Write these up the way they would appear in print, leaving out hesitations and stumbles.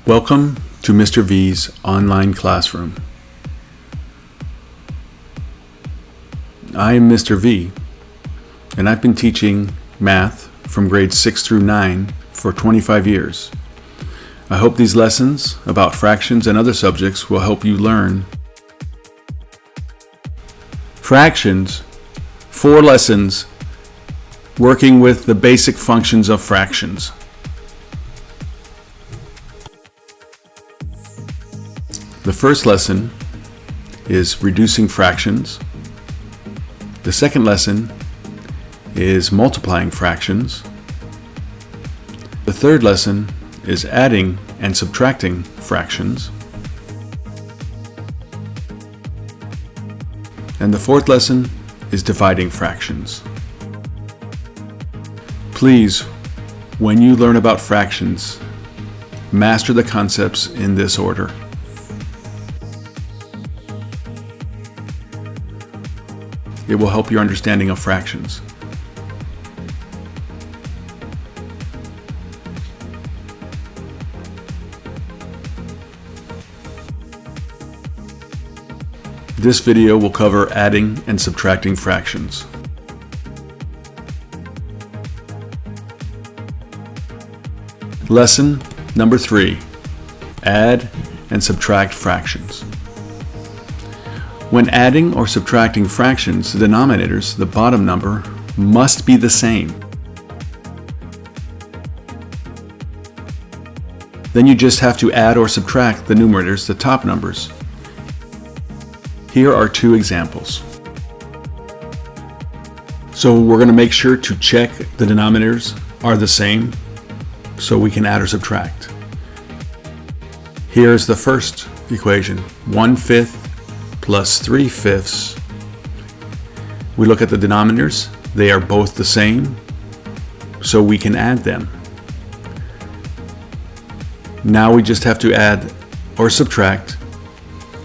Welcome to Mr. V's online classroom. I am Mr. V, and I've been teaching math from grades 6 through 9 for 25 years. I hope these lessons about fractions and other subjects will help you learn fractions, 4 lessons working with the basic functions of fractions. The first lesson is reducing fractions. The second lesson is multiplying fractions. The third lesson is adding and subtracting fractions. And the fourth lesson is dividing fractions. Please, when you learn about fractions, master the concepts in this order. It will help your understanding of fractions. This video will cover adding and subtracting fractions. Lesson number 3, add and subtract fractions. When adding or subtracting fractions, the denominators, the bottom number, must be the same. Then you just have to add or subtract the numerators, the top numbers. Here are 2 examples. So we're going to make sure to check the denominators are the same so we can add or subtract. Here's the first equation, 1/5 plus 3/5. We look at the denominators, they are both the same, so we can add them. Now we just have to add or subtract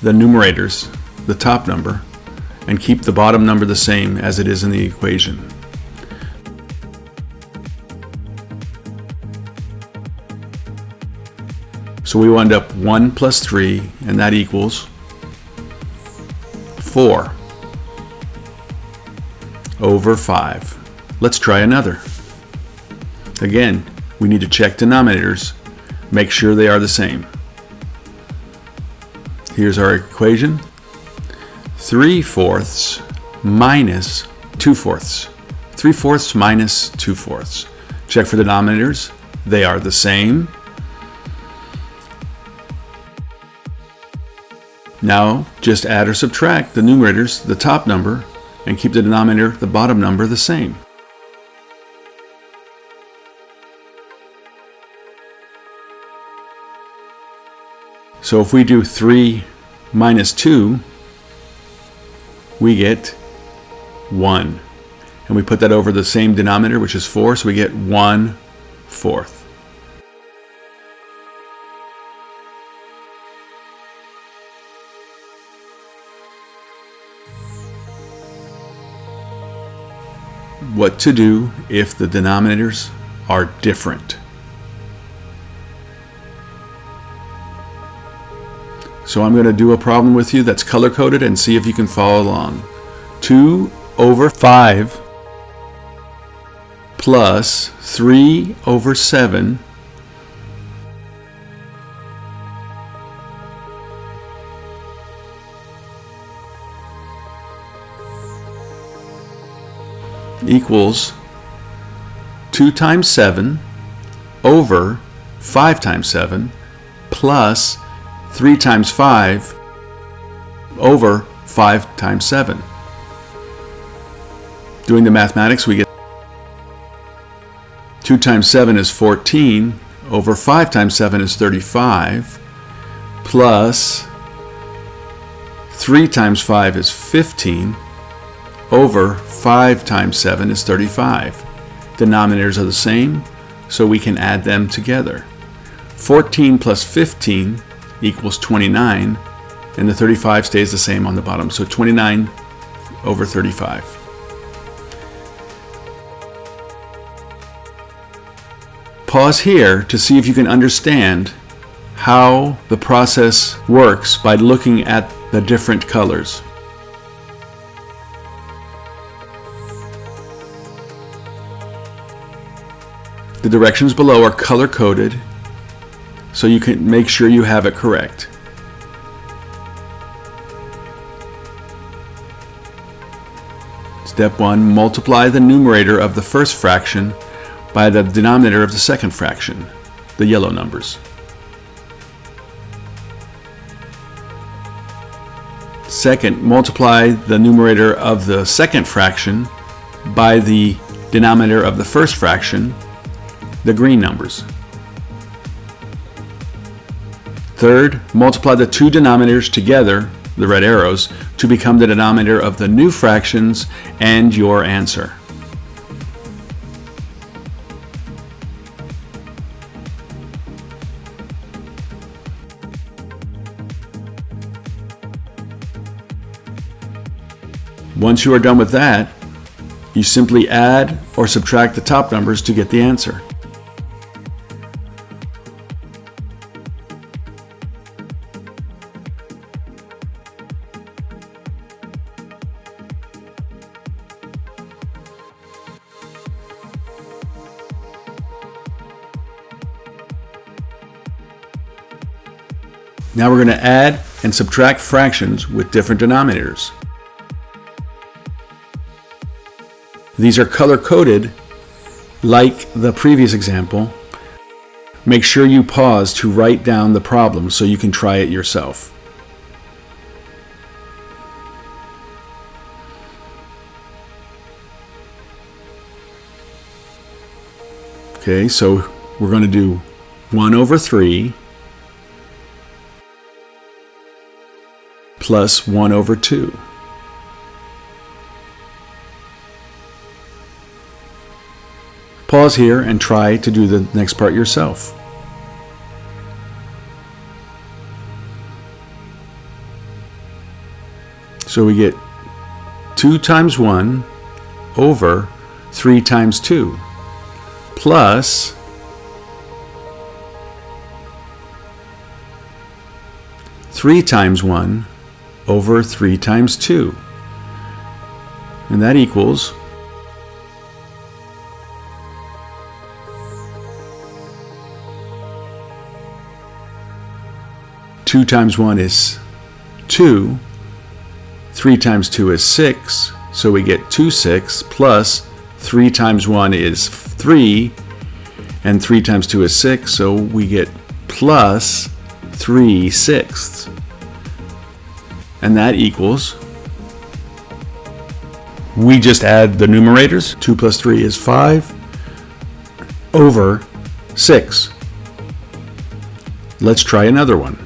the numerators, the top number, and keep the bottom number the same as it is in the equation. So we wind up 1 plus 3, and that equals 4 over 5. Let's try another. Again, we need to check denominators, make sure they are the same. Here's our equation. 3/4 minus 2/4. 3/4 minus 2/4. Check for the denominators. They are the same. Now, just add or subtract the numerators, the top number, and keep the denominator, the bottom number, the same. So if we do 3 minus 2, we get 1. And we put that over the same denominator, which is 4, so we get 1/4. What to do if the denominators are different. So I'm going to do a problem with you that's color-coded and see if you can follow along. 2 over 5 plus 3 over 7 equals 2 times 7 over 5 times 7 plus 3 times 5 over 5 times 7. Doing the mathematics, we get 2 times 7 is 14 over 5 times 7 is 35 plus 3 times 5 is 15 over 5 times 7 is 35. Denominators are the same, so we can add them together. 14 plus 15 equals 29, and the 35 stays the same on the bottom. So 29 over 35. Pause here to see if you can understand how the process works by looking at the different colors. The directions below are color-coded, so you can make sure you have it correct. Step 1, multiply the numerator of the first fraction by the denominator of the second fraction, the yellow numbers. Second, multiply the numerator of the second fraction by the denominator of the first fraction, the green numbers. Third, multiply the two denominators together, the red arrows, to become the denominator of the new fractions and your answer. Once you are done with that, you simply add or subtract the top numbers to get the answer. Now we're going to add and subtract fractions with different denominators. These are color-coded like the previous example. Make sure you pause to write down the problem so you can try it yourself. Okay, so we're going to do 1 over 3 plus 1 over 2. Pause here and try to do the next part yourself. So we get 2 times 1 over 3 times 2 plus 3 times 1 over 3 times 2. And that equals 2 times 1 is 2, 3 times 2 is 6, so we get 2 6 plus 3 times 1 is 3, and 3 times 2 is 6, so we get plus 3 sixths. And that equals, we just add the numerators. 2 plus 3 is 5 over 6. Let's try another one.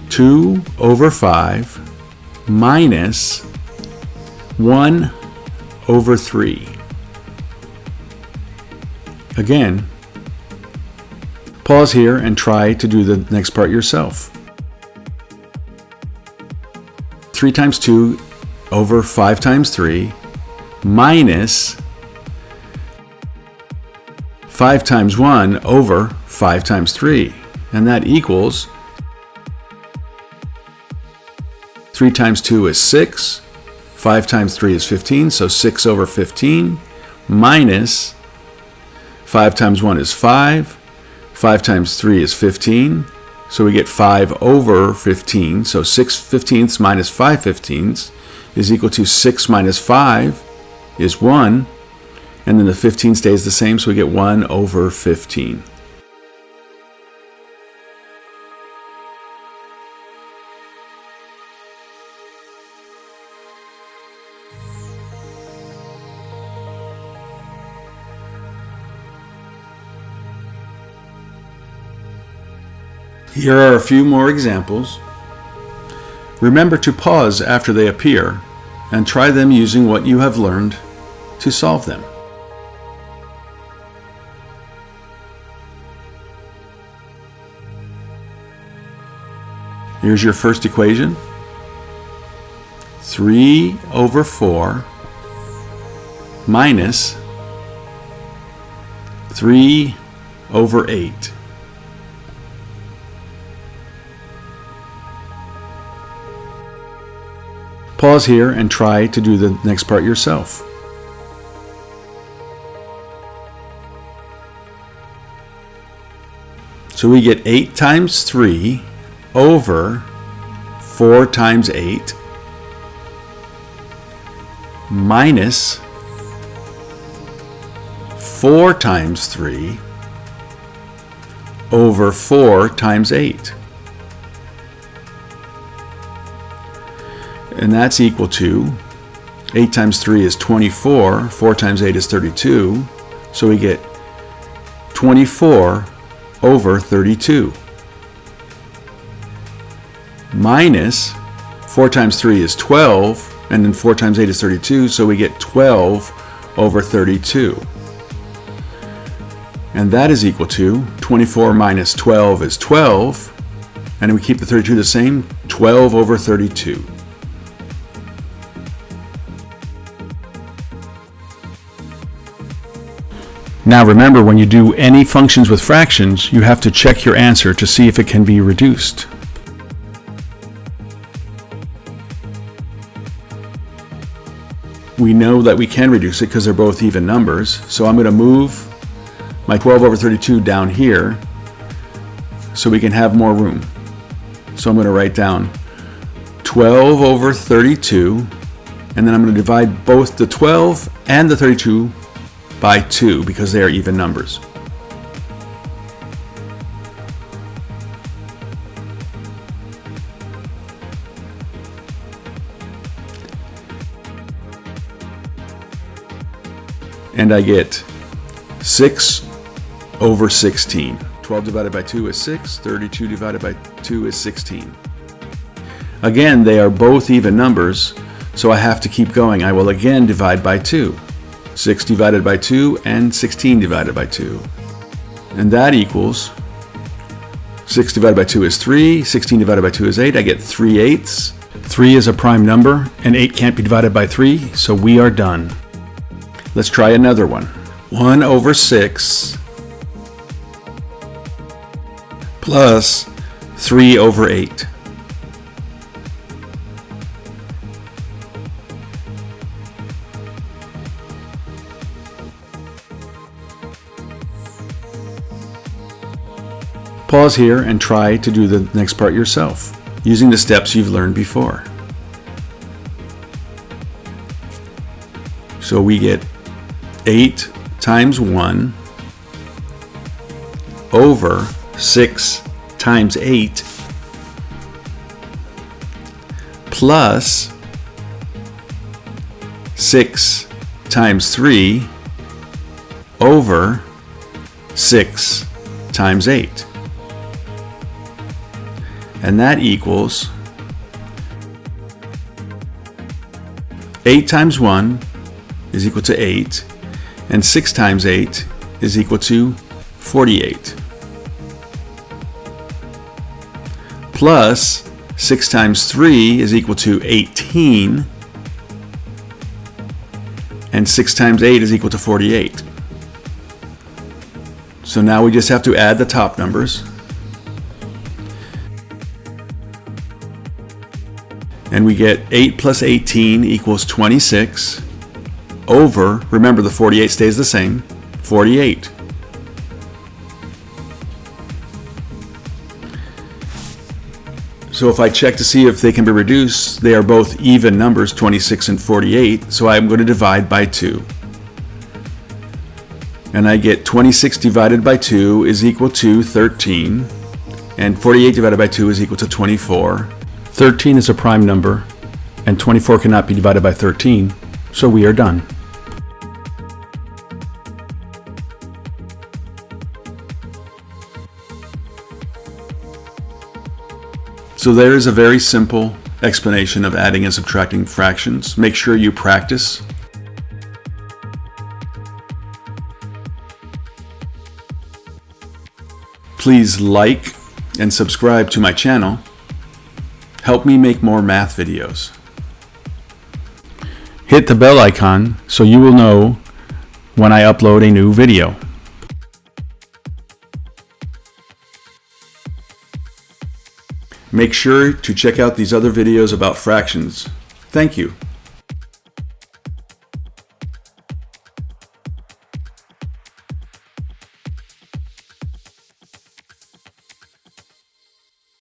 2 over 5 minus 1 over 3. Again, pause here and try to do the next part yourself. 3 times 2 over 5 times 3 minus 5 times 1 over 5 times 3. And that equals 3 times 2 is 6, 5 times 3 is 15, so 6 over 15 minus 5 times 1 is 5, 5 times 3 is 15, so we get 5 over 15, so 6 fifteenths minus 5 fifteenths is equal to 6 minus 5 is 1, and then the 15 stays the same, so we get 1 over 15. Here are a few more examples. Remember to pause after they appear and try them using what you have learned to solve them. Here's your first equation. 3 over 4 minus 3 over 8. Pause here and try to do the next part yourself. So we get 8 times 3 over 4 times 8 minus 4 times 3 over 4 times 8. And that's equal to 8 times 3 is 24, 4 times 8 is 32, so we get 24 over 32 minus 4 times 3 is 12, and then 4 times 8 is 32, so we get 12 over 32. And that is equal to 24 minus 12 is 12, and we keep the 32 the same, 12 over 32. Now remember, when you do any functions with fractions, you have to check your answer to see if it can be reduced. We know that we can reduce it because they're both even numbers, so I'm going to move my 12 over 32 down here so we can have more room. So I'm going to write down 12 over 32, and then I'm going to divide both the 12 and the 32 by 2 because they are even numbers. And I get 6 over 16. 12 divided by 2 is 6, 32 divided by 2 is 16. Again, they are both even numbers, so I have to keep going. I will again divide by 2. 6 divided by 2 and 16 divided by 2. And that equals 6 divided by 2 is 3, 16 divided by 2 is 8. I get 3/8. 3 is a prime number, and 8 can't be divided by 3, so we are done. Let's try another one. 1 over 6 plus 3 over 8. Pause here and try to do the next part yourself, using the steps you've learned before. So we get 8 times 1 over 6 times 8 plus 6 times 3 over 6 times 8. And that equals 8 times 1 is equal to 8, and 6 times 8 is equal to 48. Plus 6 times 3 is equal to 18, and 6 times 8 is equal to 48. So now we just have to add the top numbers. And we get 8 plus 18 equals 26 over, remember the 48 stays the same, 48. So if I check to see if they can be reduced, they are both even numbers, 26 and 48, so I'm going to divide by 2. And I get 26 divided by 2 is equal to 13, and 48 divided by 2 is equal to 24. 13 is a prime number, and 24 cannot be divided by 13, so we are done. So there is a very simple explanation of adding and subtracting fractions. Make sure you practice. Please like and subscribe to my channel. Help me make more math videos. Hit the bell icon so you will know when I upload a new video. Make sure to check out these other videos about fractions. Thank you.